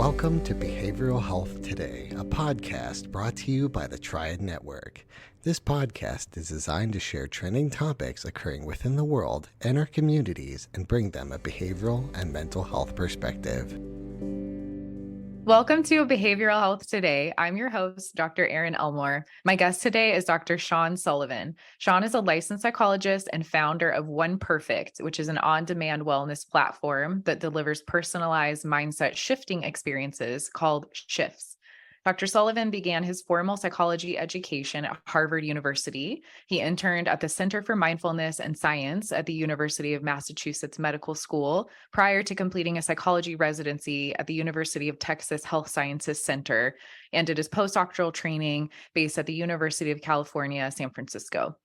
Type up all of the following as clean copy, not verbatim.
Welcome to Behavioral Health Today, a podcast brought to you by the Triad Network. This podcast is designed to share trending topics occurring within the world and our communities and bring them a behavioral and mental health perspective. Welcome to Behavioral Health Today. I'm your host, Dr. Erin Elmore. My guest today is Dr. Sullivan. Sean is a licensed psychologist and founder of OnePerfect, which is an on-demand wellness platform that delivers personalized mindset shifting experiences called Shifts. Dr. Sullivan began his formal psychology education at Harvard University. He interned at the Center for Mindfulness and Science at the University of Massachusetts Medical School prior to completing a psychology residency at the University of Texas Health Sciences Center, and did his postdoctoral training based at the University of California, San Francisco.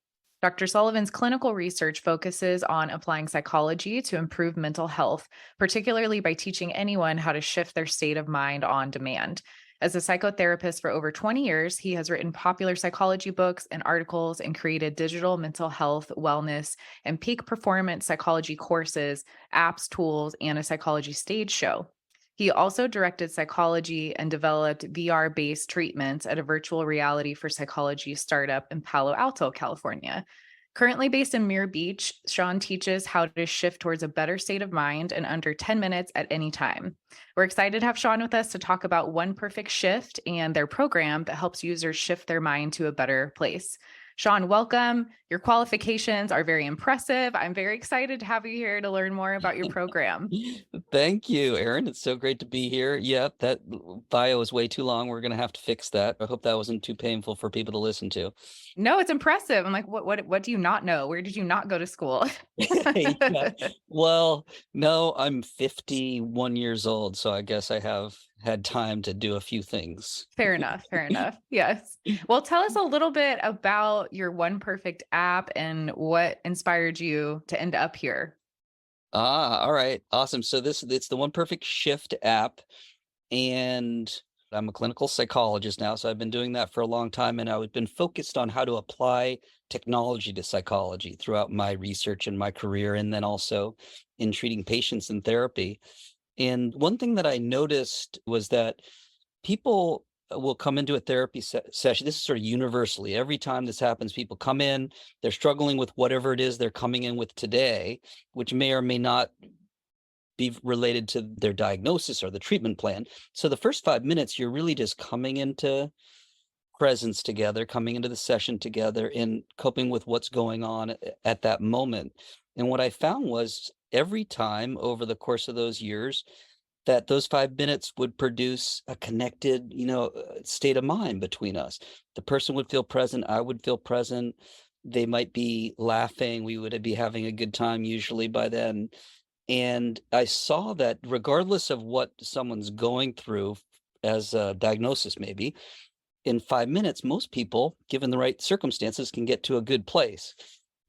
Dr. Sullivan's clinical research focuses on applying psychology to improve mental health, particularly by teaching anyone how to shift their state of mind on demand. As a psychotherapist for over 20 years, he has written popular psychology books and articles and created digital mental health, wellness, and peak performance psychology courses, apps, tools, and a psychology stage show. He also directed psychology and developed VR-based treatments at a virtual reality for psychology startup in Palo Alto, California. Currently based in Muir Beach, Sean teaches how to shift towards a better state of mind in under 10 minutes at any time. We're excited to have Sean with us to talk about OnePerfect Shift and their program that helps users shift their mind to a better place. Sean, welcome. Your qualifications are very impressive. I'm very excited to have you here to learn more about your program. Thank you, Erin. It's so great to be here. Yep, that bio is way too long. We're going to have to fix that. I hope that wasn't too painful for people to listen to. No, it's impressive. I'm like, what do you not know? Where did you not go to school? Yeah. Well, no, I'm 51 years old, so I guess I have had time to do a few things. Fair enough. Fair enough. Yes. Well, tell us a little bit about your OnePerfect app and what inspired you to end up here. All right. Awesome. So it's the OnePerfect Shift app, and I'm a clinical psychologist now, so I've been doing that for a long time, and I've been focused on how to apply technology to psychology throughout my research and my career, and then also in treating patients in therapy. And one thing that I noticed was that people will come into a therapy session. This is sort of universally. Every time this happens, people come in, they're struggling with whatever it is they're coming in with today, which may or may not be related to their diagnosis or the treatment plan. So the first 5 minutes, you're really just coming into presence together, coming into the session together and coping with what's going on at that moment. And what I found was every time over the course of those years, that those 5 minutes would produce a connected, state of mind between us. The person would feel present, I would feel present. They might be laughing, we would be having a good time usually by then. And I saw that regardless of what someone's going through as a diagnosis maybe, in 5 minutes, most people, given the right circumstances, can get to a good place.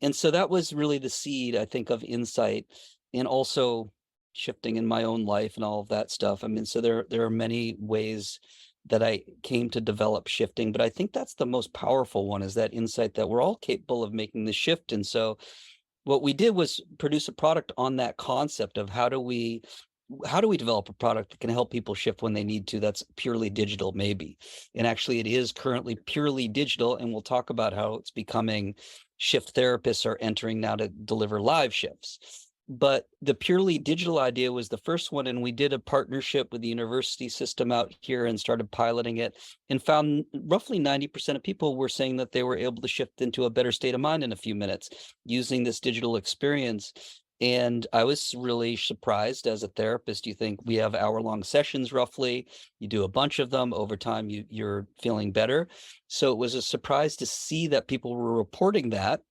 And so that was really the seed, I think, of insight, and also shifting in my own life and all of that stuff. I mean, so there are many ways that I came to develop shifting, but I think that's the most powerful one, is that insight that we're all capable of making the shift. And so what we did was produce a product on that concept of how do we develop a product that can help people shift when they need to, that's purely digital maybe. And actually it is currently purely digital, and we'll talk about how it's becoming shift therapists are entering now to deliver live shifts. But the purely digital idea was the first one, and we did a partnership with the university system out here and started piloting it, and found roughly 90% of people were saying that they were able to shift into a better state of mind in a few minutes using this digital experience. And I was really surprised. As a therapist, you think we have hour-long sessions roughly, you do a bunch of them, over time you're feeling better. So it was a surprise to see that people were reporting that.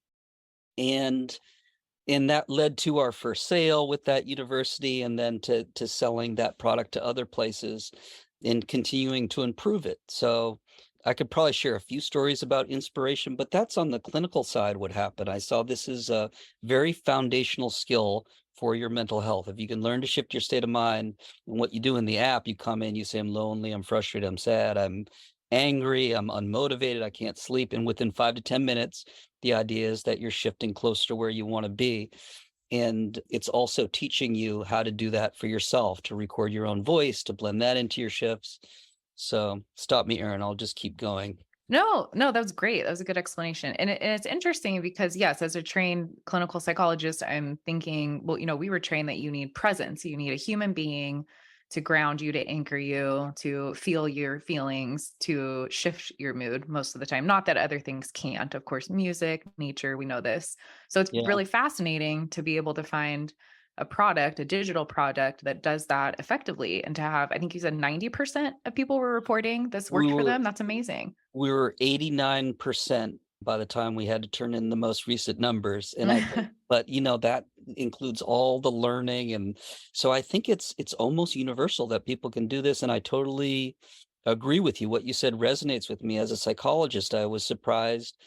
And that led to our first sale with that university, and then to selling that product to other places and continuing to improve it. So I could probably share a few stories about inspiration, but that's on the clinical side what happened. I saw this as a very foundational skill for your mental health. If you can learn to shift your state of mind, and what you do in the app, you come in, you say, I'm lonely, I'm frustrated, I'm sad, I'm angry, I'm unmotivated, I can't sleep. And within 5 to 10 minutes, the idea is that you're shifting closer to where you want to be. And it's also teaching you how to do that for yourself, to record your own voice, to blend that into your shifts. So stop me, Aaron. I'll just keep going. No, no, that was great. That was a good explanation. And it's interesting because, yes, as a trained clinical psychologist, I'm thinking, well, we were trained that you need presence. You need a human being to ground you, to anchor you, to feel your feelings, to shift your mood most of the time. Not that other things can't, of course, music, nature, we know this. So it's Yeah. really fascinating to be able to find a product, a digital product that does that effectively. And to have, I think you said 90% of people were reporting this We worked for were them. That's amazing. we were 89% by the time we had to turn in the most recent numbers. And I think, but that includes all the learning. And so I think it's almost universal that people can do this. And I totally agree with you. What you said resonates with me. As a psychologist, I was surprised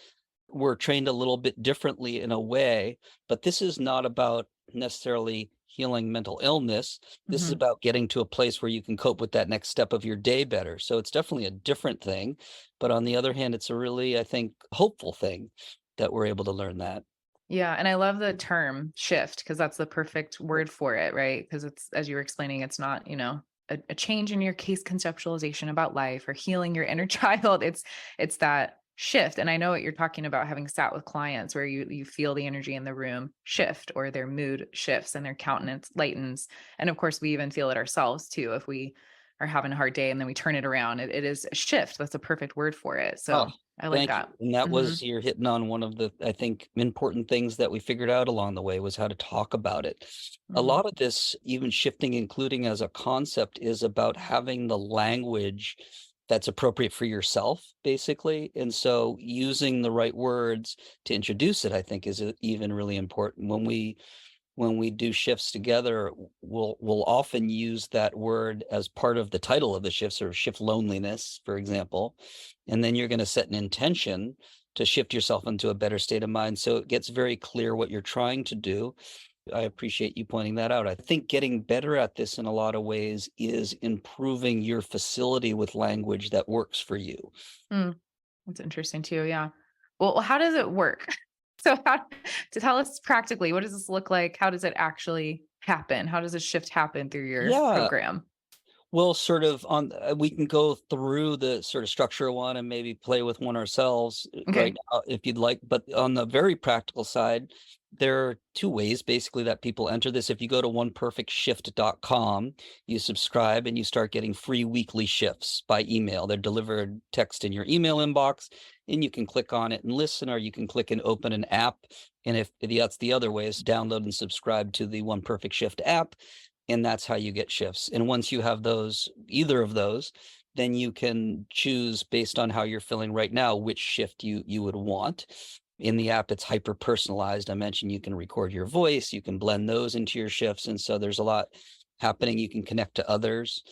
we're trained a little bit differently in a way, but this is not about necessarily healing mental illness. This is Mhm. about getting to a place where you can cope with that next step of your day better. So it's definitely a different thing. But on the other hand, it's a really, I think, hopeful thing that we're able to learn that. Yeah, and I love the term shift because that's the perfect word for it, right? Because it's, as you were explaining, it's not, a change in your case conceptualization about life or healing your inner child. It's that shift. And I know what you're talking about, having sat with clients where you feel the energy in the room shift, or their mood shifts and their countenance lightens. And of course, we even feel it ourselves too if we are having a hard day and then we turn it around. It is a shift. That's a perfect word for it. Oh, So I like thank you. that. And that Hmm. was you're hitting on one of the, I think, important things that we figured out along the way was how to talk about it. A Hmm. lot of this, even shifting, including as a concept, is about having the language that's appropriate for yourself, basically. And so using the right words to introduce it, I think, is even really important. When we do shifts together, we'll often use that word as part of the title of the shift, or shift loneliness, for example. And then you're going to set an intention to shift yourself into a better state of mind. So it gets very clear what you're trying to do. I appreciate you pointing that out. I think getting better at this in a lot of ways is improving your facility with language that works for you. Mm, that's interesting too. Yeah. Well, how does it work? So, how to tell us practically, what does this look like? How does it actually happen? How does a shift happen through your Yeah. program? Well, sort of we can go through the sort of structure of one and maybe play with one ourselves right Okay. now if you'd like. But on the very practical side, there are two ways basically that people enter this. If you go to oneperfectshift.com, you subscribe and you start getting free weekly shifts by email. They're delivered text in your email inbox, and you can click on it and listen, or you can click and open an app. And if that's the other way, is download and subscribe to the One Perfect Shift app, and that's how you get shifts. And once you have those, either of those, then you can choose based on how you're feeling right now which shift you would want. In the app, it's hyper personalized. I mentioned you can record your voice, you can blend those into your shifts, and so there's a lot happening. You can connect to others,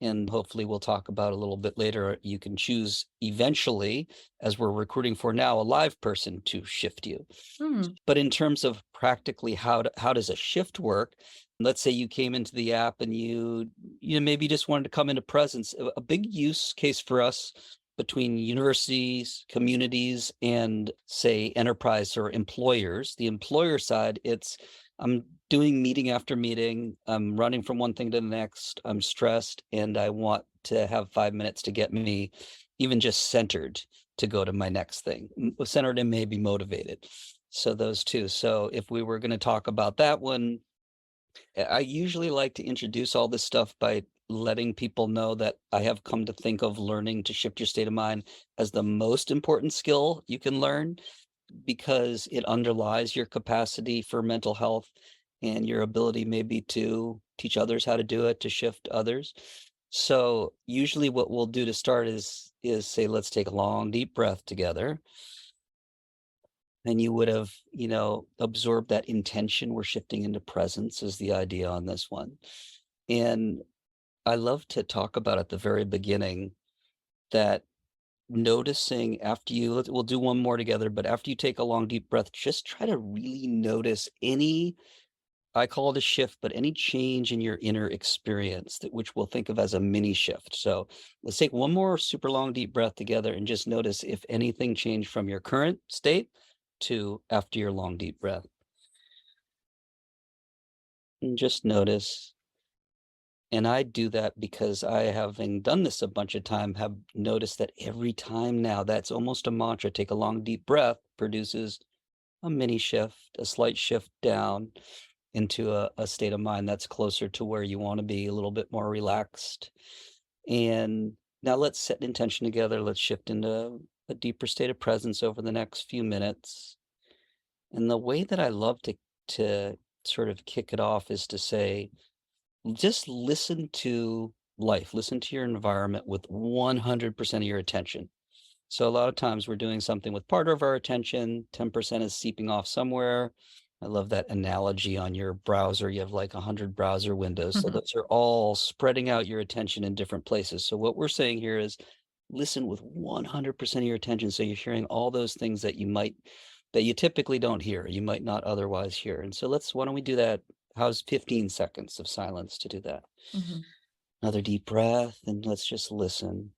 and hopefully we'll talk about a little bit later. You can choose eventually, as we're recruiting for now, a live person to shift you. Hmm. But in terms of practically how does a shift work? Let's say you came into the app and you maybe just wanted to come into presence. A big use case for us between universities, communities, and say enterprise or employers. The employer side, it's I'm doing meeting after meeting. I'm running from one thing to the next. I'm stressed and I want to have 5 minutes to get me even just centered to go to my next thing. Centered and maybe motivated. So those two. So if we were going to talk about that one, I usually like to introduce all this stuff by letting people know that I have come to think of learning to shift your state of mind as the most important skill you can learn, because it underlies your capacity for mental health and your ability maybe to teach others how to do it, to shift others. So usually what we'll do to start is say, let's take a long deep breath together. And you would have, absorbed that intention. We're shifting into presence is the idea on this one. And I love to talk about at the very beginning that noticing after we'll do one more together, but after you take a long deep breath, just try to really notice any, I call it a shift, but any change in your inner experience that which we'll think of as a mini shift. So let's take one more super long deep breath together and just notice if anything changed from your current state to after your long deep breath. and just notice. And I do that because I, having done this a bunch of time, have noticed that every time now, that's almost a mantra. Take a long, deep breath, produces a mini shift, a slight shift down into a state of mind that's closer to where you want to be, a little bit more relaxed. And now let's set an intention together. Let's shift into a deeper state of presence over the next few minutes. And the way that I love to sort of kick it off is to say, just listen to life, listen to your environment with 100% of your attention. So a lot of times we're doing something with part of our attention, 10% is seeping off somewhere. I love that analogy on your browser. You have like 100 browser windows. So those are all spreading out your attention in different places. So what we're saying here is listen with 100% of your attention. So you're hearing all those things that you typically don't hear, you might not otherwise hear. And so why don't we do that? How's 15 seconds of silence to do that? Mhm. Another deep breath, and let's just listen.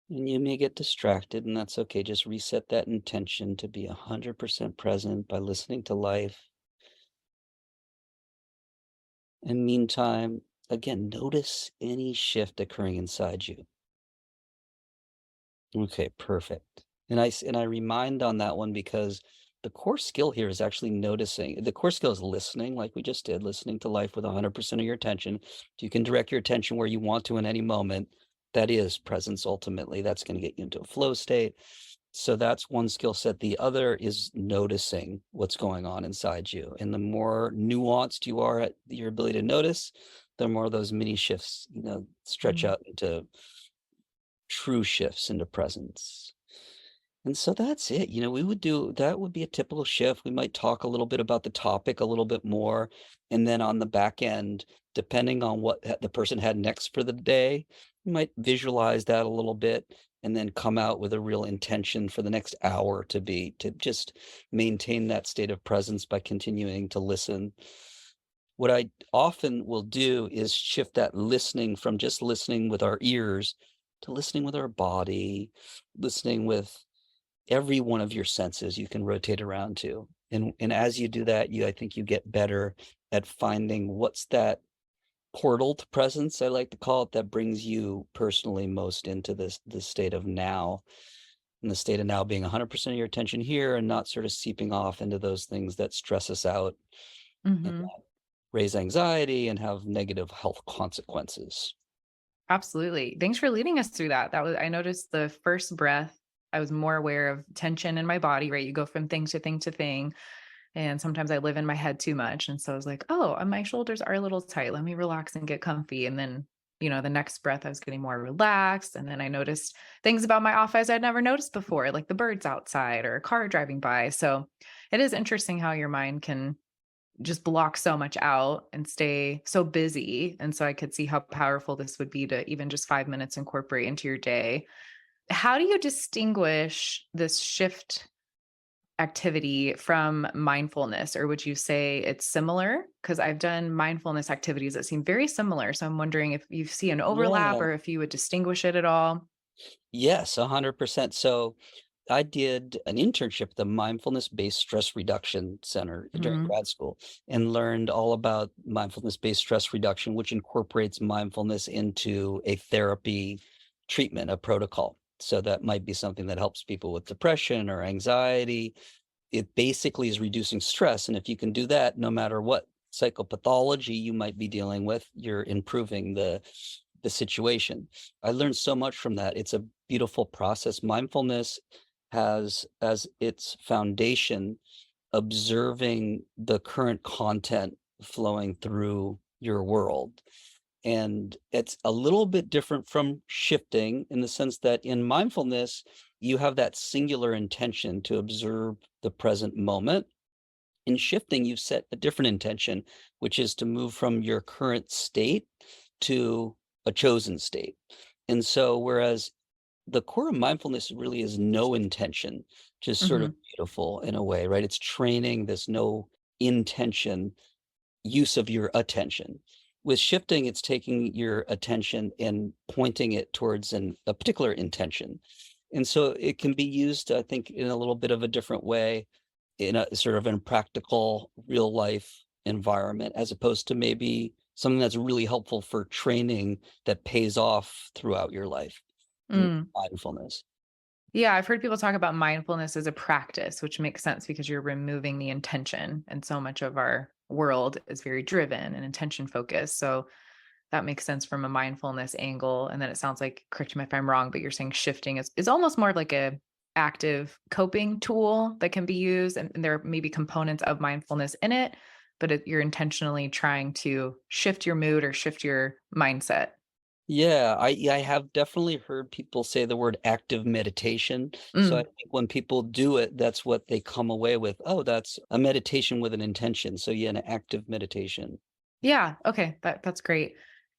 And you may get distracted, and that's okay. Just reset that intention to be 100% present by listening to life. And meantime, again, notice any shift occurring inside you. Okay, perfect. And I remind on that one because the core skill here is actually noticing. The core skill is listening, like we just did, listening to life with 100% of your attention. You can direct your attention where you want to in any moment. That is presence ultimately. That's going to get you into a flow state. So that's one skill set. The other is noticing what's going on inside you. And the more nuanced you are at your ability to notice, the more those mini shifts, stretch Mhm. out into true shifts into presence. And so that's it. That would be a typical shift. We might talk a little bit about the topic a little bit more. And then on the back end, depending on what the person had next for the day, you might visualize that a little bit and then come out with a real intention for the next hour to just maintain that state of presence by continuing to listen. What I often will do is shift that listening from just listening with our ears to listening with our body, listening with every one of your senses you can rotate around to. And as you do that, I think you get better at finding what's that portal to presence, I like to call it, that brings you personally most into this state of now. And the state of now being 100% of your attention here and not sort of seeping off into those things that stress us out and Mhm. raise anxiety and have negative health consequences. Absolutely. Thanks for leading us through that. I noticed the first breath, I was more aware of tension in my body, right? You go from thing to thing to thing. And sometimes I live in my head too much. And so I was like, oh, my shoulders are a little tight. Let me relax and get comfy. And then, the next breath, I was getting more relaxed. And then I noticed things about my office I'd never noticed before, like the birds outside or a car driving by. So it is interesting how your mind can just block so much out and stay so busy. And so I could see how powerful this would be to even just 5 minutes incorporate into your day. How do you distinguish this shift activity from mindfulness, or would you say it's similar? Because I've done mindfulness activities that seem very similar. So I'm wondering if you see an overlap Yeah. or if you would distinguish it at all. Yes, 100%. So I did an internship at the Mindfulness-Based Stress Reduction Center during Mhm. grad school and learned all about mindfulness-based stress reduction, which incorporates mindfulness into a therapy treatment, a protocol. So that might be something that helps people with depression or anxiety. It basically is reducing stress. And if you can do that, no matter what psychopathology you might be dealing with, you're improving the situation. I learned so much from that. It's a beautiful process. Mindfulness has as its foundation observing the current content flowing through your world. And it's a little bit different from shifting in the sense that in mindfulness, you have that singular intention to observe the present moment. In shifting, you've set a different intention, which is to move from your current state to a chosen state. And so, whereas the core of mindfulness really is no intention, just sort of Mhm. beautiful in a way, right? It's training this no intention use of your attention. With shifting, it's taking your attention and pointing it towards a particular intention. And so it can be used, I think, in a little bit of a different way. in a sort of in practical real life environment, as opposed to maybe something that's really helpful for training that pays off throughout your life. Mm. Mindfulness. Yeah, I've heard people talk about mindfulness as a practice, which makes sense because you're removing the intention. And so much of our world is very driven and intention focused. So that makes sense from a mindfulness angle. And then it sounds like, correct me if I'm wrong, but you're saying shifting is almost more like a active coping tool that can be used. And there may be components of mindfulness in it, but you're intentionally trying to shift your mood or shift your mindset. Yeah, I have definitely heard people say the word active meditation. So I Mm. think when people do it, that's what they come away with. Oh, that's a meditation with an intention. So yeah, an active meditation. Yeah. Okay. That's great.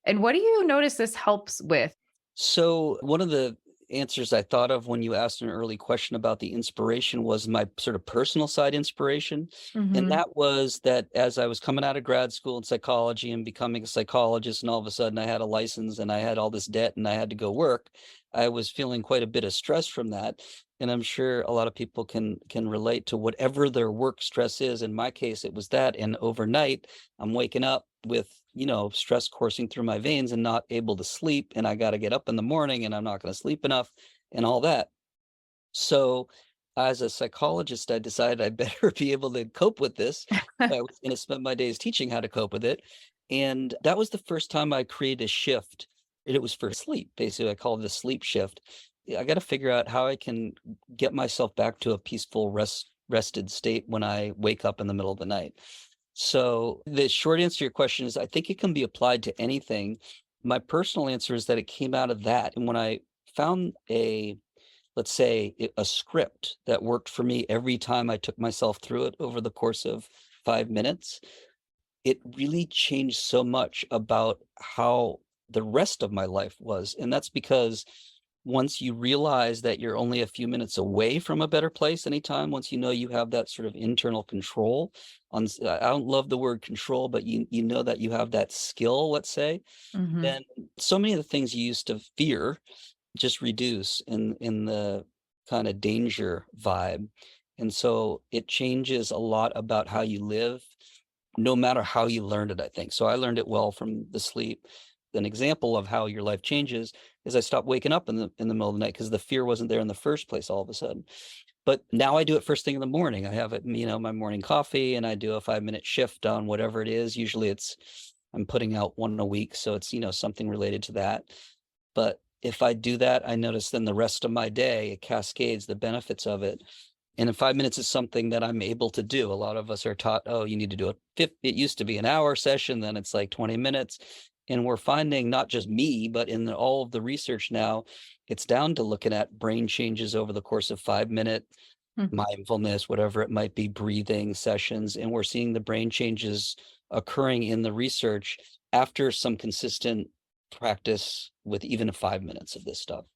And what do you notice this helps with? So one of the answers I thought of when you asked an early question about the inspiration was my sort of personal side inspiration. And Mhm. that was that as I was coming out of grad school in psychology and becoming a psychologist, and all of a sudden I had a license and I had all this debt and I had to go work, I was feeling quite a bit of stress from that. And I'm sure a lot of people can relate to whatever their work stress is. In my case, it was that. And overnight, I'm waking up with, stress coursing through my veins and not able to sleep. And I got to get up in the morning and I'm not going to sleep enough and all that. So, as a psychologist, I decided I better be able to cope with this. I was going to spend my days teaching how to cope with it. And that was the first time I created a shift. And it was for sleep. Basically, I call it the sleep shift. I got to figure out how I can get myself back to a peaceful, rested state when I wake up in the middle of the night. So, the short answer to your question is I think it can be applied to anything. My personal answer is that it came out of that. And when I found let's say, a script that worked for me every time I took myself through it over the course of 5 minutes, it really changed so much about how the rest of my life was. And that's because once you realize that you're only a few minutes away from a better place anytime, once you know you have that sort of internal control I don't love the word control, but you know that you have that skill, let's say, Mhm. then so many of the things you used to fear just reduce in the kind of danger vibe. And so it changes a lot about how you live, no matter how you learned it, I think. So I learned it well from the sleep. An example of how your life changes is I stopped waking up in the middle of the night because the fear wasn't there in the first place all of a sudden. But now I do it first thing in the morning. I have it, my morning coffee and I do a 5-minute shift on whatever it is. Usually I'm putting out one a week. So it's, something related to that. But if I do that, I notice then the rest of my day, it cascades the benefits of it. And in 5 minutes is something that I'm able to do. A lot of us are taught, oh, you need to do it used to be an hour session, then it's like 20 minutes. And we're finding not just me, but in all of the research now, it's down to looking at brain changes over the course of 5 minute Mm. mindfulness, whatever it might be, breathing sessions. And we're seeing the brain changes occurring in the research after some consistent practice with even 5 minutes of this stuff.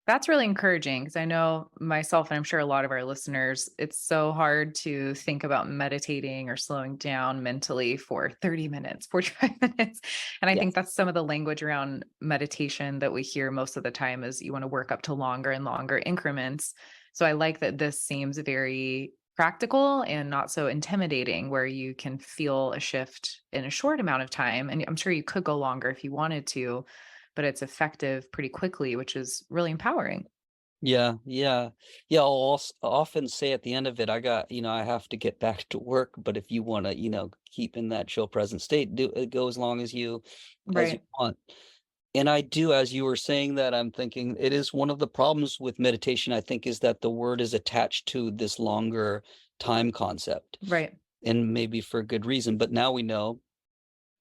That's really encouraging because I know myself, and I'm sure a lot of our listeners, it's so hard to think about meditating or slowing down mentally for 30 minutes, 45 minutes. And I Yeah. think that's some of the language around meditation that we hear most of the time is you want to work up to longer and longer increments. So I like that this seems very practical and not so intimidating, where you can feel a shift in a short amount of time. And I'm sure you could go longer if you wanted to, but it's effective pretty quickly, which is really empowering. Yeah, yeah. Yeah, often say at the end of it, I have to get back to work, but if you wanna, keep in that chill present state, go as long as you Right. want. And I do, as you were saying that, I'm thinking it is one of the problems with meditation, I think, is that the word is attached to this longer time concept, Right. and maybe for good reason, but now we know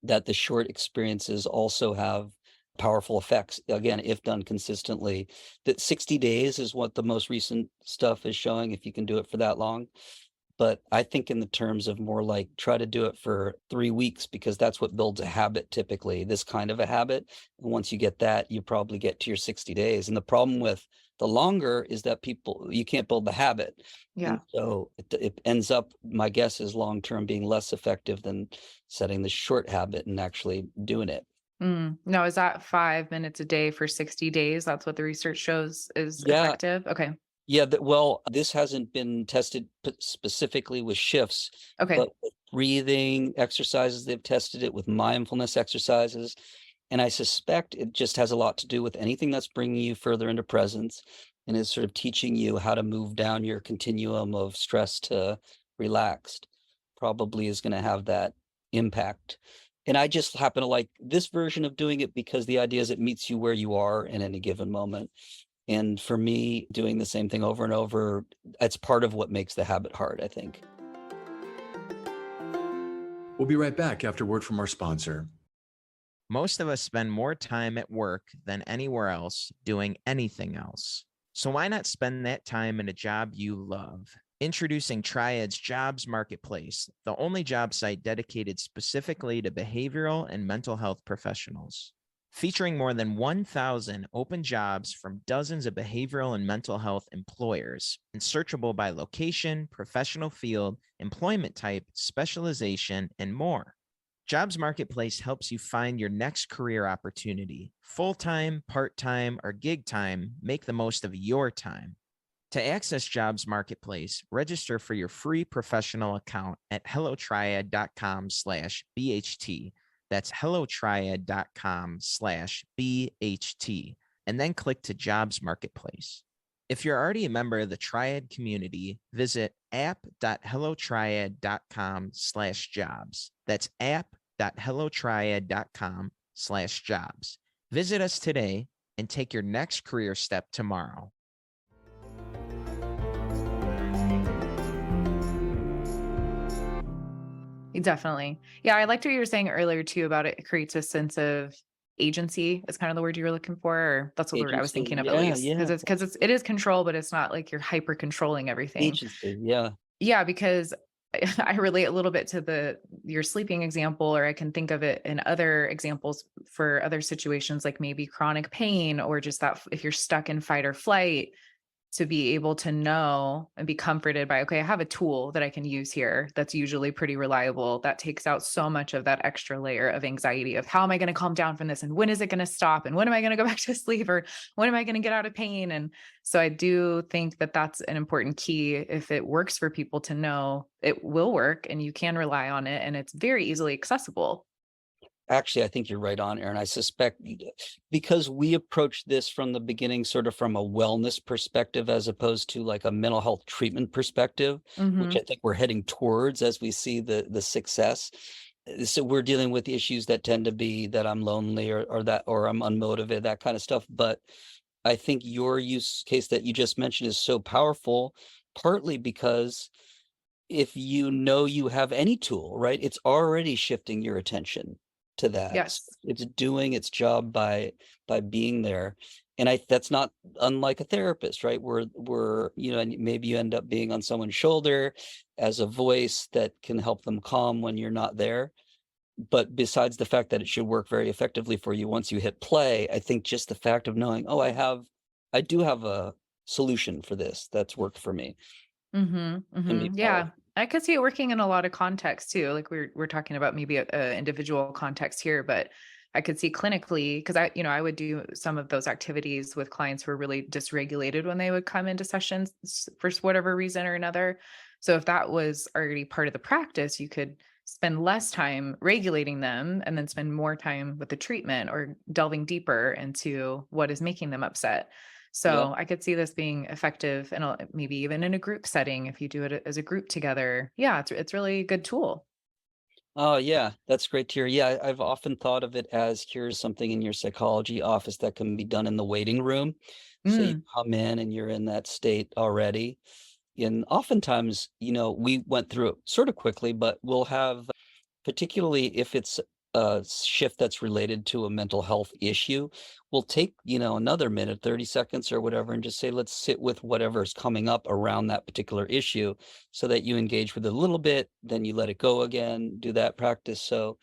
that the short experiences also have powerful effects. Again, if done consistently, that 60 days is what the most recent stuff is showing, if you can do it for that long. But I think in the terms of more like try to do it for 3 weeks because that's what builds a habit typically, this kind of a habit. And once you get that, you probably get to your 60 days. And the problem with the longer is that you can't build the habit. And Yeah. so it ends up, my guess is long term being less effective than setting the short habit and actually doing it. Now, is that 5 minutes a day for 60 days? That's what the research shows is Yeah, effective? Okay. Yeah, well, this hasn't been tested specifically with shifts, Okay. but with breathing exercises, they've tested it with mindfulness exercises. And I suspect it just has a lot to do with anything that's bringing you further into presence and is sort of teaching you how to move down your continuum of stress to relaxed, probably is going to have that impact. And I just happen to like this version of doing it because the idea is it meets you where you are in any given moment. And for me, doing the same thing over and over, that's part of what makes the habit hard, I think. We'll be right back after word from our sponsor. Most of us spend more time at work than anywhere else doing anything else. So why not spend that time in a job you love? Introducing Triad's Jobs Marketplace, the only job site dedicated specifically to behavioral and mental health professionals. Featuring more than 1,000 open jobs from dozens of behavioral and mental health employers, and searchable by location, professional field, employment type, specialization, and more. Jobs Marketplace helps you find your next career opportunity. Full-time, part-time, or gig time, make the most of your time. To access Jobs Marketplace, register for your free professional account at hellotriad.com/BHT. That's hellotriad.com/BHT, and then click to Jobs Marketplace. If you're already a member of the Triad community, visit app.hellotriad.com/jobs. That's app.hellotriad.com/jobs. Visit us today and take your next career step tomorrow. Definitely. Yeah, I liked what you were saying earlier too about it creates a sense of agency is kind of the word you were looking for, or that's what the word I was Agency, thinking of at yeah, least. yeah, It is control, but it's not like you're hyper controlling everything. agency, yeah. Yeah, because I relate a little bit to your sleeping example, or I can think of it in other examples for other situations, like maybe chronic pain, or just that if you're stuck in fight or flight, to be able to know and be comforted by, okay, I have a tool that I can use here that's usually pretty reliable. That takes out so much of that extra layer of anxiety of how am I going to calm down from this? And when is it going to stop? And when am I going to go back to sleep? Or when am I going to get out of pain? And so I do think that that's an important key. If it works for people to know it will work and you can rely on it and it's very easily accessible. Actually, I think you're right on, Aaron. I suspect because we approach this from the beginning, sort of from a wellness perspective, as opposed to like a mental health treatment perspective, which Hmm. I think we're heading towards as we see the success. So we're dealing with the issues that tend to be that I'm lonely or I'm unmotivated, that kind of stuff. But I think your use case that you just mentioned is so powerful, partly because if you know you have any tool, right, it's already shifting your attention to that. Yes. It's doing its job by being there. And that's not unlike a therapist, right? And maybe you end up being on someone's shoulder as a voice that can help them calm when you're not there. But besides the fact that it should work very effectively for you once you hit play, I think just the fact of knowing, oh, I do have a solution for this that's worked for me Mhm, can be mhm. Yeah, powerful. I could see it working in a lot of contexts too. Like we're talking about maybe a individual context here, but I could see clinically because I would do some of those activities with clients who were really dysregulated when they would come into sessions for whatever reason or another. So if that was already part of the practice, you could spend less time regulating them and then spend more time with the treatment or delving deeper into what is making them upset. Yeah. So I could see this being effective and maybe even in a group setting if you do it as a group together. Yeah, it's really a good tool. Oh, yeah, that's great to hear. Yeah, I've often thought of it as here's something in your psychology office that can be done in the waiting room. So you Mm, come in and you're in that state already. And oftentimes, we went through it sort of quickly, but we'll have, particularly if it's a shift that's related to a mental health issue, we'll take, another minute, 30 seconds or whatever, and just say, let's sit with whatever's coming up around that particular issue so that you engage with it a little bit, then you let it go again, do that practice. So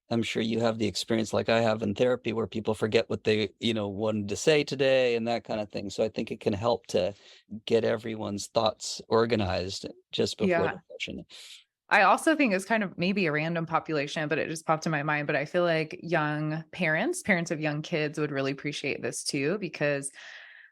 I'm sure you have the experience like I have in therapy where people forget what they, wanted to say today and that kind of thing. So I think it can help to get everyone's thoughts organized just before the yeah. session. I also think it's kind of maybe a random population, but it just popped in my mind. But I feel like young parents of young kids would really appreciate this too, because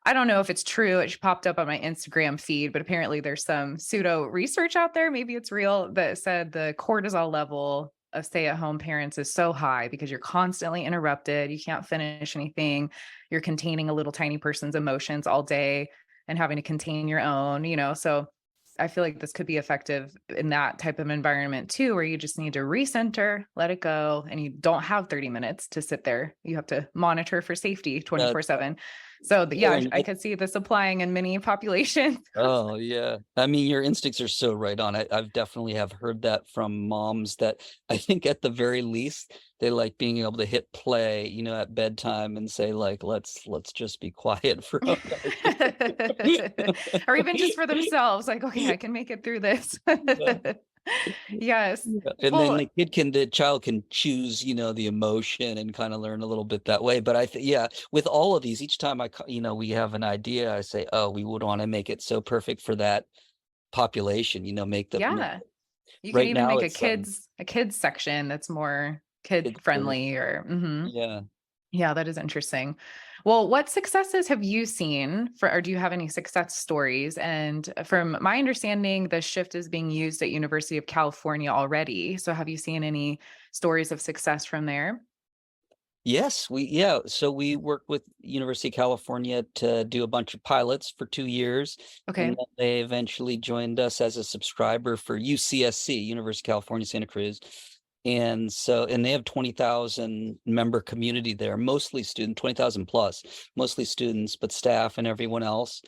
I don't know if it's true. It popped up on my Instagram feed, but apparently there's some pseudo research out there. Maybe it's real that said the cortisol level of stay-at-home parents is so high because you're constantly interrupted. You can't finish anything. You're containing a little tiny person's emotions all day and having to contain your own, So I feel like this could be effective in that type of environment too, where you just need to recenter, let it go, and you don't have 30 minutes to sit there. You have to monitor for safety 24/7. So yeah, and I could see this applying in many populations. Oh, yeah. I mean, your instincts are so right on. I've definitely have heard that from moms that I think at the very least, they like being able to hit play, at bedtime and say like, let's just be quiet for a minute. Or even just for themselves, like, okay, I can make it through this. Yes. Yeah, and then Well, the child can choose, the emotion and kind of learn a little bit that way. But I think, yeah, with all of these, each time we have an idea, I say, oh, we would want to make it so perfect for that population, yeah. You can right even now make a it's kids section that's more kid it's friendly or yeah. Yeah, that is interesting. Well, what successes have you seen or do you have any success stories? And from my understanding, the shift is being used at University of California already. So have you seen any stories of success from there? Yes, so we worked with University of California to do a bunch of pilots for 2 years, and Okay. then they eventually joined us as a subscriber for UCSC, University of California, Santa Cruz. And they have 20,000 member community there, mostly 20,000 plus, mostly students, but staff and everyone else.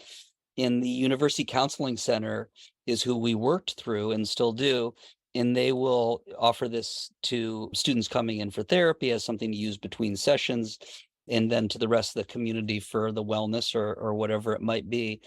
In the University Counseling Center is who we worked through and still do, and they will offer this to students coming in for therapy as something to use between sessions, and then to the rest of the community for the wellness or whatever it might be.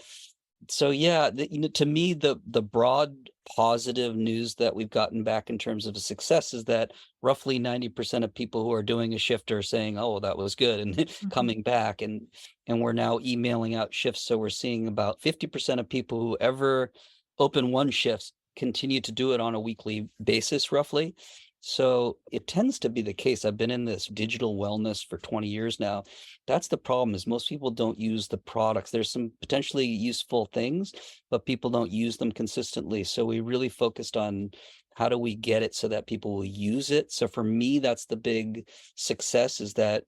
So yeah, to me, the broad positive news that we've gotten back in terms of a success is that roughly 90% of people who are doing a shift are saying, "Oh, that was good," and Mhm. coming back, and we're now emailing out shifts. So we're seeing about 50% of people who ever open one shift continue to do it on a weekly basis, roughly. So it tends to be the case. I've been in this digital wellness for 20 years now. That's the problem, is most people don't use the products. There's some potentially useful things, but people don't use them consistently. So we really focused on how do we get it so that people will use it. So for me, that's the big success, is that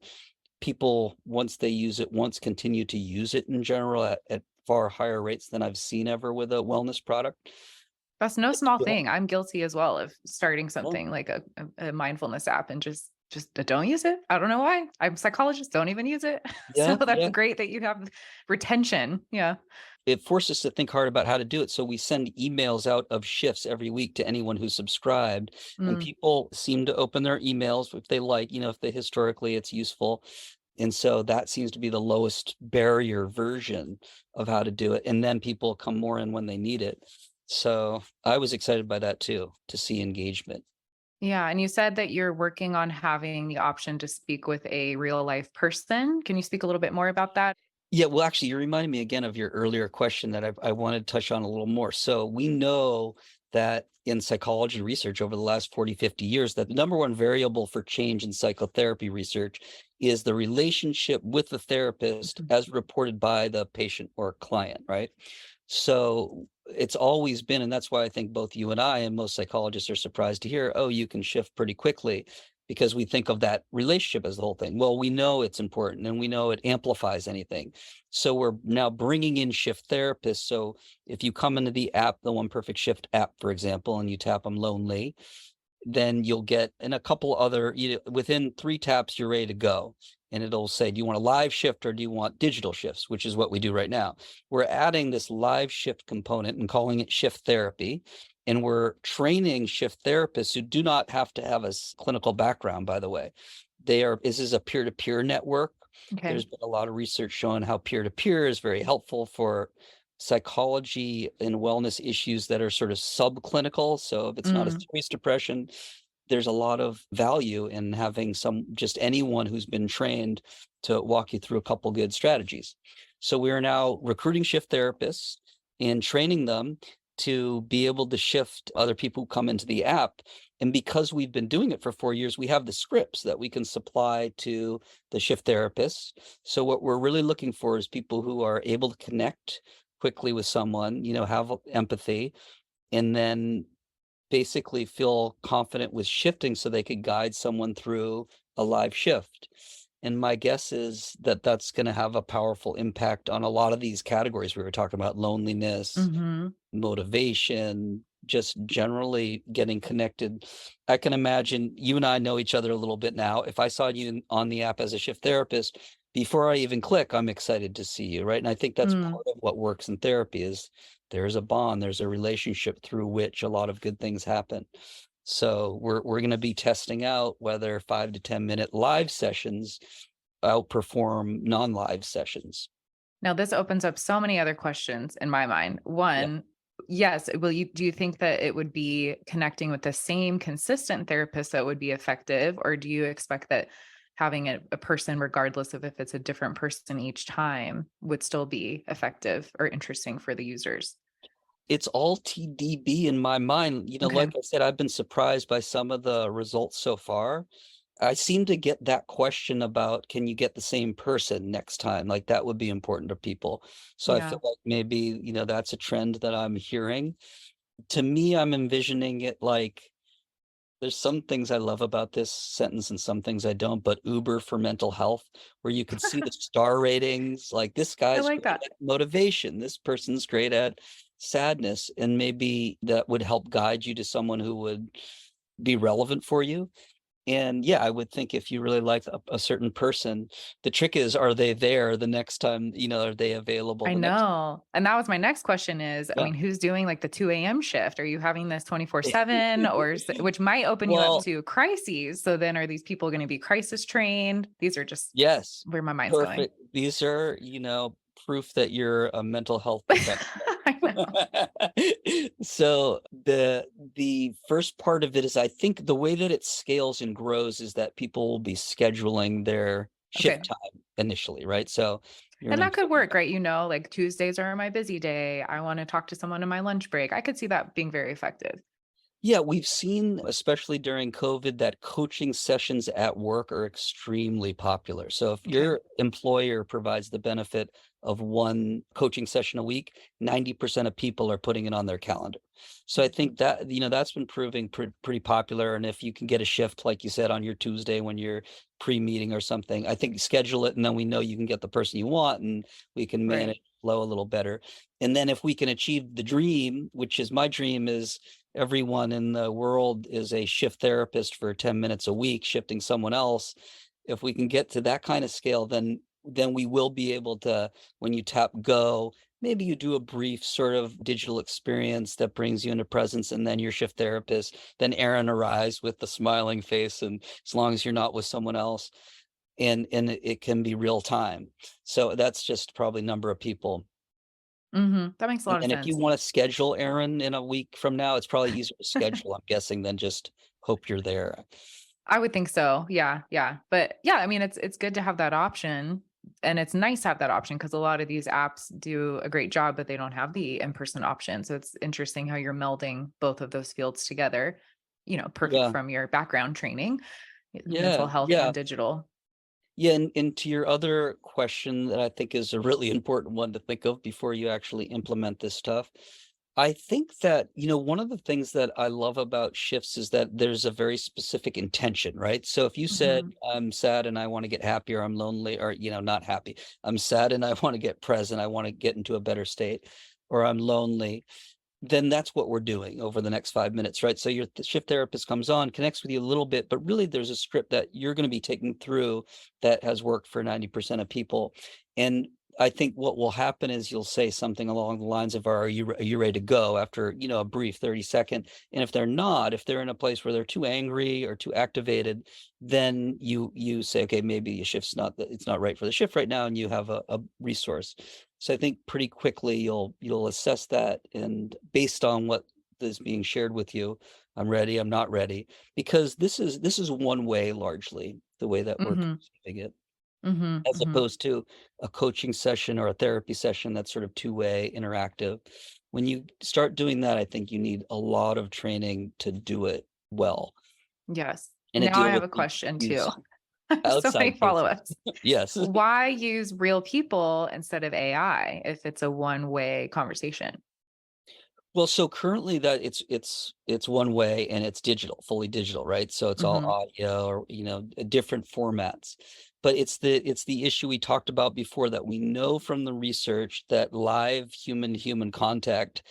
people, once they use it once, continue to use it in general at far higher rates than I've seen ever with a wellness product. That's no small Yeah. thing. I'm guilty as well of starting Yeah. something like a mindfulness app and just don't use it. I don't know why. I'm a psychologist, don't even use it. So Yeah. that's Yeah. great that you have retention. Yeah. It forced us to think hard about how to do it. So we send emails out of shifts every week to anyone who's subscribed, and Mm. people seem to open their emails if they like, if they historically it's useful. And so that seems to be the lowest barrier version of how to do it. And then people come more in when they need it. So I was excited by that too, to see engagement. Yeah, and you said that you're working on having the option to speak with a real life person. Can you speak a little bit more about that? Yeah, well, actually, you reminded me again of your earlier question that I wanted to touch on a little more. So we know that in psychology research over the last 40, 50 years, that the number one variable for change in psychotherapy research is the relationship with the therapist Mhm. as reported by the patient or client, right? So it's always been, and that's why I think both you and I and most psychologists are surprised to hear, oh, you can shift pretty quickly, because we think of that relationship as the whole thing. Well, we know it's important and we know it amplifies anything. So we're now bringing in shift therapists. So if you come into the app, the OnePerfect Shift app, for example, and you tap on Lonely, then you'll get in a couple other, within 3 taps, you're ready to go. And it'll say, do you want a live shift or do you want digital shifts, which is what we do right now. We're adding this live shift component and calling it shift therapy. And we're training shift therapists who do not have to have a clinical background, by the way. This is a peer-to-peer network. Okay. There's been a lot of research showing how peer-to-peer is very helpful for psychology and wellness issues that are sort of subclinical. So if it's not a Mm. serious depression, there's a lot of value in having just anyone who's been trained to walk you through a couple good strategies. So we are now recruiting shift therapists and training them to be able to shift other people who come into the app. And because we've been doing it for 4 years, we have the scripts that we can supply to the shift therapists. So what we're really looking for is people who are able to connect quickly with someone, have empathy, and then basically feel confident with shifting so they could guide someone through a live shift. And my guess is that that's going to have a powerful impact on a lot of these categories we were talking about: loneliness, Mm-hmm. motivation, just generally getting connected. I can imagine you and I know each other a little bit now. If I saw you on the app as a shift therapist, before I even click, I'm excited to see you, right? And I think that's Mm. part of what works in therapy is there's a bond, there's a relationship through which a lot of good things happen. So we're going to be testing out whether 5 to 10 minute live sessions outperform non-live sessions. Now, this opens up so many other questions in my mind. Yeah. One, yes, do you think that it would be connecting with the same consistent therapist that would be effective? Or do you expect that having a person, regardless of if it's a different person each time, would still be effective or interesting for the users? It's all TDB in my mind. Okay. Like I said, I've been surprised by some of the results so far. I seem to get that question about, can you get the same person next time? Like that would be important to people. So I Yeah. feel like maybe, that's a trend that I'm hearing. To me, I'm envisioning it like there's some things I love about this sentence and some things I don't, but Uber for mental health, where you could see the star ratings, like this I guy's like great that. at motivation, this person's great at sadness, and maybe that would help guide you to someone who would be relevant for you. And yeah, I would think if you really like a certain person, the trick is, are they there the next time, are they available I the next? know. And that was my next question is, I Yeah. mean, who's doing like the 2 a.m. shift? Are you having this 24/7 which might open you up Well, to crises? So then are these people going to be crisis trained? These are just yes, where my mind's going. perfect. These are, proof that you're a mental health professional. I know. So the first part of it is, I think the way that it scales and grows is that people will be scheduling their shift Okay. time initially, right? So you're And an that could employee. work, right? Like Tuesdays are my busy day. I want to talk to someone in my lunch break. I could see that being very effective. Yeah, we've seen, especially during COVID, that coaching sessions at work are extremely popular. So if Okay. your employer provides the benefit of one coaching session a week, 90% of people are putting it on their calendar. So I think that, that's been proving pretty popular. And if you can get a shift, like you said, on your Tuesday when you're pre-meeting or something, I think schedule it and then we know you can get the person you want and we can Right. manage flow a little better. And then if we can achieve the dream, which is my dream, is everyone in the world is a shift therapist for 10 minutes a week, shifting someone else. If we can get to that kind of scale, then we will be able to, when you tap go, maybe you do a brief sort of digital experience that brings you into presence, and then your shift therapist, then Aaron arrives with the smiling face, and as long as you're not with someone else, and it can be real time. So that's just probably number of people. That makes a And lot of then if you sense. wanna schedule Aaron in a week from now, it's probably easier to schedule, I'm guessing, than just hope you're there. I would think so. Yeah, yeah. But yeah, I mean, it's good to have that option, and it's nice to have that option because a lot of these apps do a great job, but they don't have the in-person option. So it's interesting how you're melding both of those fields together. Perfect Yeah, from your background training, mental yeah, health yeah. and digital. Yeah, and to your other question that I think is a really important one to think of before you actually implement this stuff, I think that, one of the things that I love about shifts is that there's a very specific intention, right? So if you said, Mhm. I'm sad and I want to get happy, or I'm lonely, or, not happy, I'm sad and I want to get present, I want to get into a better state, or I'm lonely, then that's what we're doing over the next 5 minutes, right? So your shift therapist comes on, connects with you a little bit, but really there's a script that you're going to be taking through that has worked for 90% of people. And I think what will happen is you'll say something along the lines of, are you ready to go, after, a brief 30-second. And if they're not, if they're in a place where they're too angry or too activated, then you say, okay, maybe a shift's not, it's not right for the shift right now, and you have a resource. So I think pretty quickly you'll assess that, and based on what is being shared with you, I'm ready, I'm not ready, because this is one way, largely the way that we're Mhm. perceiving it, Mhm. as Mhm. opposed to a coaching session or a therapy session that's sort of two-way interactive. When you start doing that, I think you need a lot of training to do it well Yes. and to Now I deal have with a the question too. use So many outside cases. follow-ups. Yes. Why use real people instead of AI if it's a one-way conversation? Well, so currently that it's one way and it's digital, fully digital, right? So it's all Mhm. audio or different formats. But it's the issue we talked about before that we know from the research that live human human contact,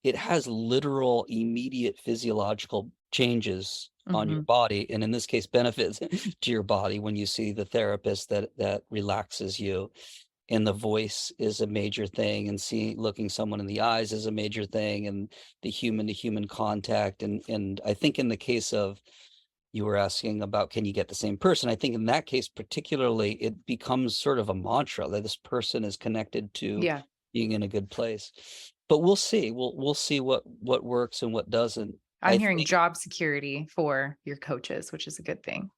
it has literal immediate physiological changes on your Mhm. body, and in this case benefits to your body when you see the therapist that relaxes you, and the voice is a major thing, and looking someone in the eyes is a major thing, and the human to human contact, and I think in the case of, you were asking about can you get the same person, I think in that case particularly it becomes sort of a mantra that this person is connected to Yeah. being in a good place. But we'll see what works and what doesn't. I'm I hearing think job security for your coaches, which is a good thing.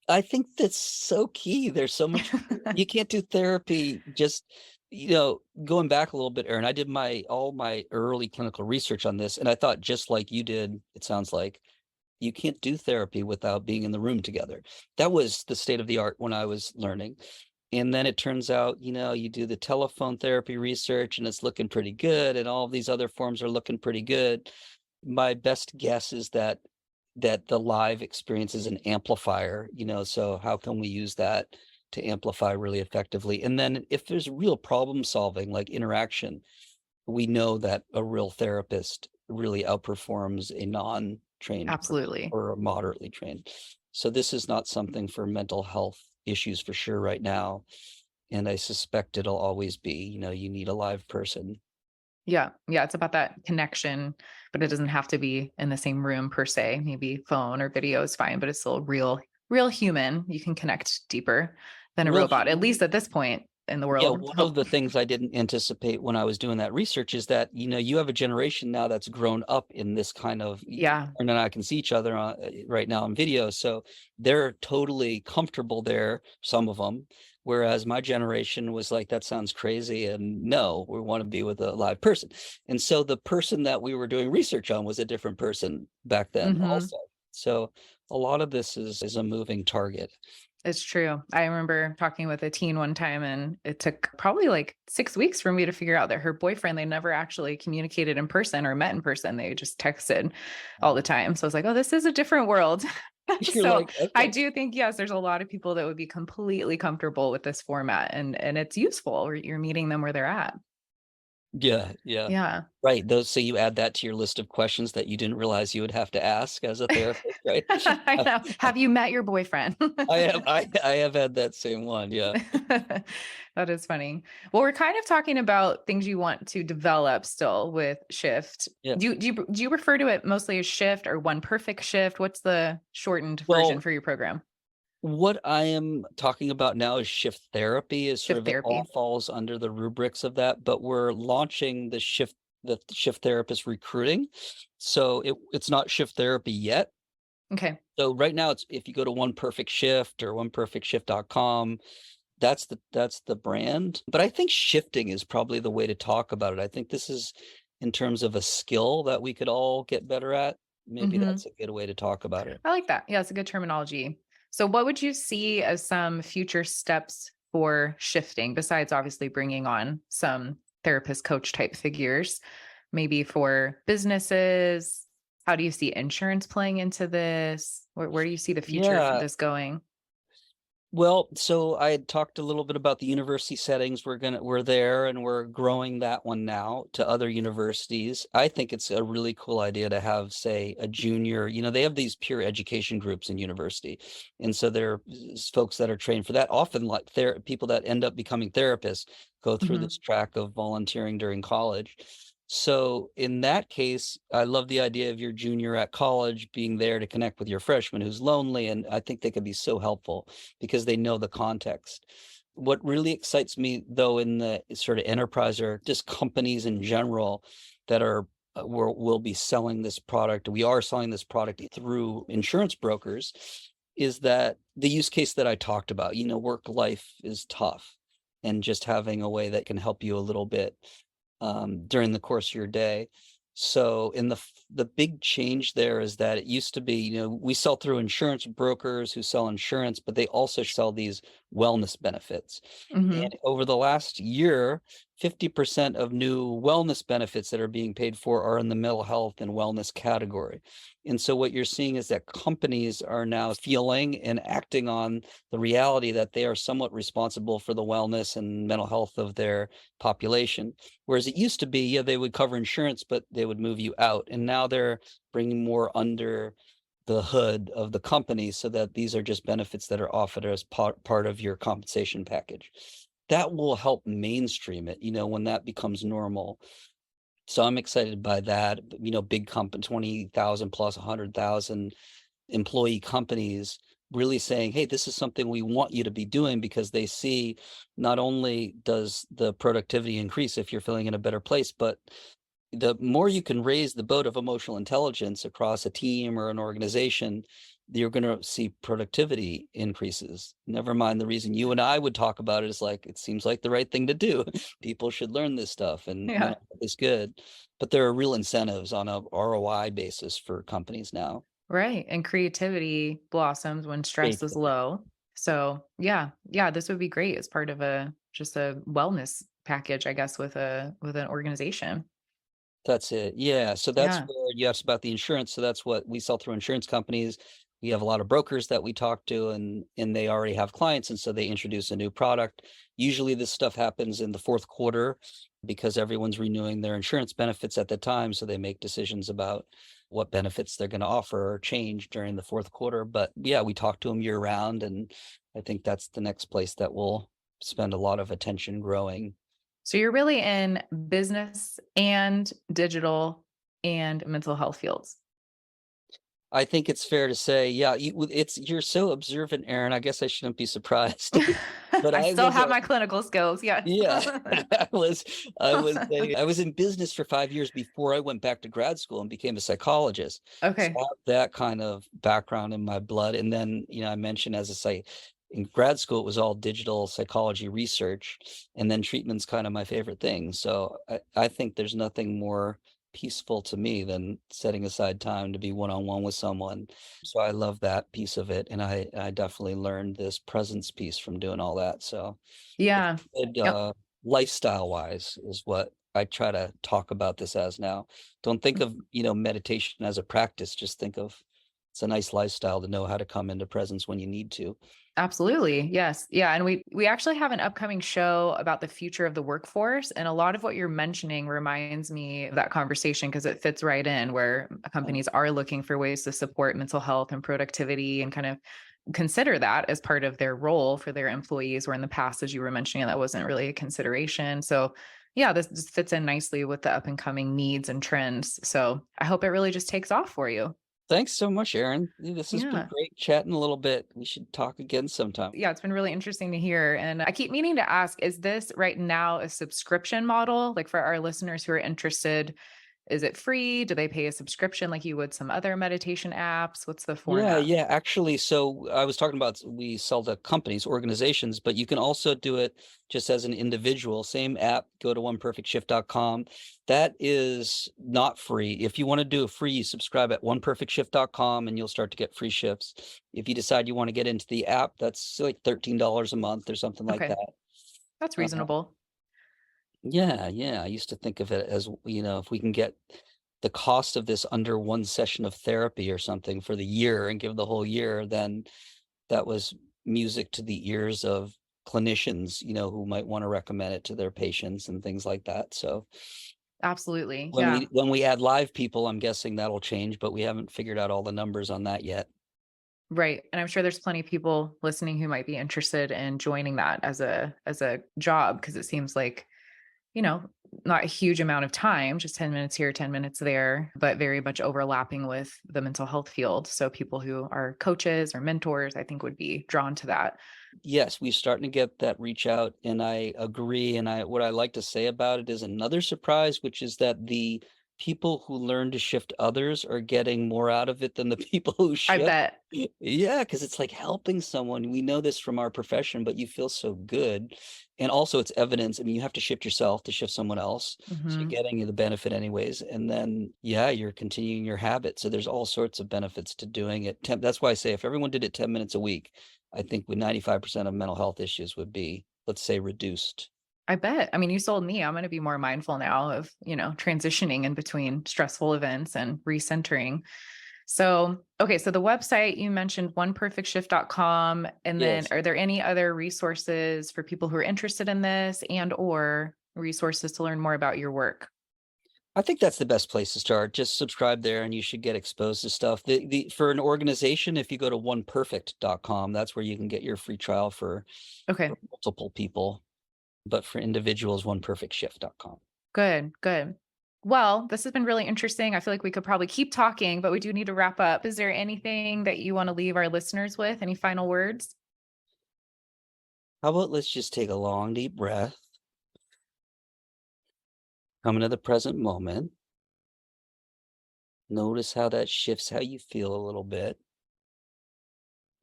I think that's so key. There's so much you can't do therapy just, going back a little bit, Aaron, I did all my early clinical research on this, and I thought just like you did, it sounds like, you can't do therapy without being in the room together. That was the state of the art when I was learning. And then it turns out, you do the telephone therapy research and it's looking pretty good, and all of these other forms are looking pretty good. My best guess is that the live experience is an amplifier, so how can we use that to amplify really effectively? And then if there's real problem solving, like interaction, we know that a real therapist really outperforms a non-trained person Absolutely. or a moderately trained. So this is not something for mental health issues for sure right now. And I suspect it'll always be, you need a live person. Yeah. Yeah. It's about that connection, but it doesn't have to be in the same room per se. Maybe phone or video is fine, but it's still real human. You can connect deeper than a Real robot, at least at this point in the Yeah, world. one of Hope. the things I didn't anticipate when I was doing that research is that, you have a generation now that's grown up in this kind of, Yeah. Aaron and I can see each other right now on video. So they're totally comfortable there, some of them. Whereas my generation was like, that sounds crazy. And no, we want to be with a live person. And so the person that we were doing research on was a different person back then Hmm. also. So a lot of this is a moving target. It's true. I remember talking with a teen one time, and it took probably like 6 weeks for me to figure out that her boyfriend, they never actually communicated in person or met in person. They just texted all the time. So I was like, oh, this is a different world. You're So like, I okay. do think, yes, there's a lot of people that would be completely comfortable with this format, and it's useful, or you're meeting them where they're at. Yeah, yeah. Yeah. Right, those so you add that to your list of questions that you didn't realize you would have to ask as a therapist, right? I know. Have you met your boyfriend? I have had that same one, yeah. That is funny. Well, we're kind of talking about things you want to develop still with Shift. Yeah. Do you refer to it mostly as Shift or OnePerfect Shift? What's the shortened version Well, for your program? what I am talking about now is shift therapy, is sort Shift of it all therapy. falls under the rubrics of that, but we're launching the shift therapist recruiting. So it's not shift therapy yet. Okay. So right now it's if you go to One Perfect Shift or oneperfectshift.com, that's the brand. But I think shifting is probably the way to talk about it. I think this is in terms of a skill that we could all get better at. Maybe Hmm. that's a good way to talk about it. I like that. Yeah, it's a good terminology. So, what would you see as some future steps for shifting, besides obviously bringing on some therapist coach type figures, maybe for businesses? How do you see insurance playing into this? Where do you see the future for Yeah. this going? Well, so I had talked a little bit about the university settings. We're there and we're growing that one now to other universities. I think it's a really cool idea to have, say, a junior, they have these peer education groups in university. And so there are folks that are trained for that. Often like people that end up becoming therapists go through Mhm. this track of volunteering during college. So in that case, I love the idea of your junior at college being there to connect with your freshman who's lonely. And I think they could be so helpful because they know the context. What really excites me, though, in the sort of enterprise or just companies in general that are will be selling this product. We are selling this product through insurance brokers. Is that the use case that I talked about? Work life is tough, and just having a way that can help you a little bit during the course of your day. So the big change there is that it used to be, we sell through insurance brokers who sell insurance, but they also sell these wellness benefits. Hmm. And over the last year, 50% of new wellness benefits that are being paid for are in the mental health and wellness category. And so what you're seeing is that companies are now feeling and acting on the reality that they are somewhat responsible for the wellness and mental health of their population. Whereas it used to be, yeah, they would cover insurance, but they would move you out. And now they're bringing more under the hood of the company so that these are just benefits that are offered as part of your compensation package. That will help mainstream it, when that becomes normal. So I'm excited by that. Big company, 20,000 plus 100,000 employee companies really saying, hey, this is something we want you to be doing, because they see not only does the productivity increase if you're feeling in a better place, but the more you can raise the boat of emotional intelligence across a team or an organization, you're going to see productivity increases. Never mind the reason you and I would talk about it is like, it seems like the right thing to do. People should learn this stuff and Yeah. it's good. But there are real incentives on a ROI basis for companies now. Right. And creativity blossoms when stress is Creativity. low. So yeah, this would be great as part of just a wellness package, I guess, with an organization. That's it. Yeah. So that's Yeah. where you asked about the insurance. So that's what we sell through insurance companies. We have a lot of brokers that we talk to, and they already have clients. And so they introduce a new product. Usually this stuff happens in the fourth quarter because everyone's renewing their insurance benefits at the time. So they make decisions about what benefits they're going to offer or change during the fourth quarter. But yeah, we talk to them year round. And I think that's the next place that we'll spend a lot of attention growing. So you're really in business and digital and mental health fields. I think it's fair to say, yeah, you're so observant, Aaron. I guess I shouldn't be surprised. But I I still was have my clinical skills. Yes. yeah, I was in business for 5 years before I went back to grad school and became a psychologist. So I Okay. have that kind of background in my blood. And then, I mentioned in grad school, it was all digital psychology research, and then treatment's kind of my favorite thing. So I think there's nothing more peaceful to me than setting aside time to be one-on-one with someone. So I love that piece of it. And I definitely learned this presence piece from doing all that. So it's Yeah. good, Yep. lifestyle wise is what I try to talk about this as now. Don't think of, meditation as a practice. Just think of it's a nice lifestyle to know how to come into presence when you need to. Absolutely. Yes. Yeah. And we actually have an upcoming show about the future of the workforce. And a lot of what you're mentioning reminds me of that conversation because it fits right in where companies are looking for ways to support mental health and productivity and kind of consider that as part of their role for their employees, where in the past, as you were mentioning, that wasn't really a consideration. So yeah, this just fits in nicely with the up and coming needs and trends. So I hope it really just takes off for you. Thanks so much, Aaron. This has been Yeah. great chatting a little bit. We should talk again sometime. Yeah, it's been really interesting to hear. And I keep meaning to ask, is this right now a subscription model? Like for our listeners who are interested, is it free? Do they pay a subscription like you would some other meditation apps? What's the Yeah, format? yeah. Actually, so I was talking about we sell to companies, organizations, but you can also do it just as an individual. Same app, go to oneperfectshift.com. That is not free. If you want to do a free, you subscribe at oneperfectshift.com and you'll start to get free shifts. If you decide you want to get into the app, that's like $13 a month or something like Okay, that. that's Uh, reasonable. yeah, yeah. I used to think of it as, if we can get the cost of this under one session of therapy or something for the year and give the whole year, then that was music to the ears of clinicians, who might want to recommend it to their patients and things like that. So Absolutely. when Yeah. we add live people, I'm guessing that'll change, but we haven't figured out all the numbers on that yet. Right. And I'm sure there's plenty of people listening who might be interested in joining that as a job because it seems like you know, not a huge amount of time, just 10 minutes here, 10 minutes there, but very much overlapping with the mental health field. So people who are coaches or mentors, I think would be drawn to that. Yes, we're starting to get that reach out, and I agree. And what I like to say about it is another surprise, which is that the people who learn to shift others are getting more out of it than the people who I shift. bet. Yeah, because it's like helping someone. We know this from our profession, but you feel so good. And also it's evidence. I mean, you have to shift yourself to shift someone else. So you're Mhm. getting the benefit anyways. And then, yeah, you're continuing your habit. So there's all sorts of benefits to doing it. That's why I say if everyone did it 10 minutes a week, I think with 95% of mental health issues would be, let's say, reduced. I bet. I mean, you sold me. I'm going to be more mindful now of, transitioning in between stressful events and recentering. So, okay. So the website you mentioned, oneperfectshift.com. And then Yes. are there any other resources for people who are interested in this and or resources to learn more about your work? I think that's the best place to start. Just subscribe there and you should get exposed to stuff. For an organization, if you go to oneperfect.com, that's where you can get your free trial for Okay. multiple people. But for individuals, oneperfectshift.com. Good. Good. Well, this has been really interesting. I feel like we could probably keep talking, but we do need to wrap up. Is there anything that you want to leave our listeners with? Any final words? How about let's just take a long, deep breath. Come into the present moment. Notice how that shifts how you feel a little bit.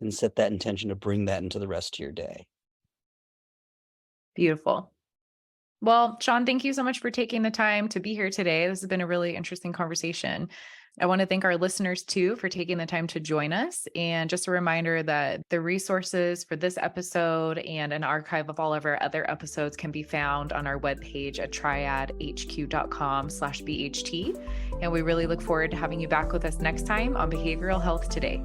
And set that intention to bring that into the rest of your day. Beautiful. Well, Sean, thank you so much for taking the time to be here today. This has been a really interesting conversation. I want to thank our listeners too for taking the time to join us. And just a reminder that the resources for this episode and an archive of all of our other episodes can be found on our webpage at triadhq.com/BHT. And we really look forward to having you back with us next time on Behavioral Health Today.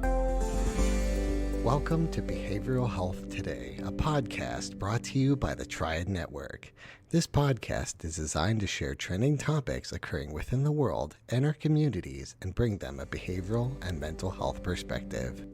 Welcome to Behavioral Health Today, a podcast brought to you by the Triad Network. This podcast is designed to share trending topics occurring within the world and our communities and bring them a behavioral and mental health perspective.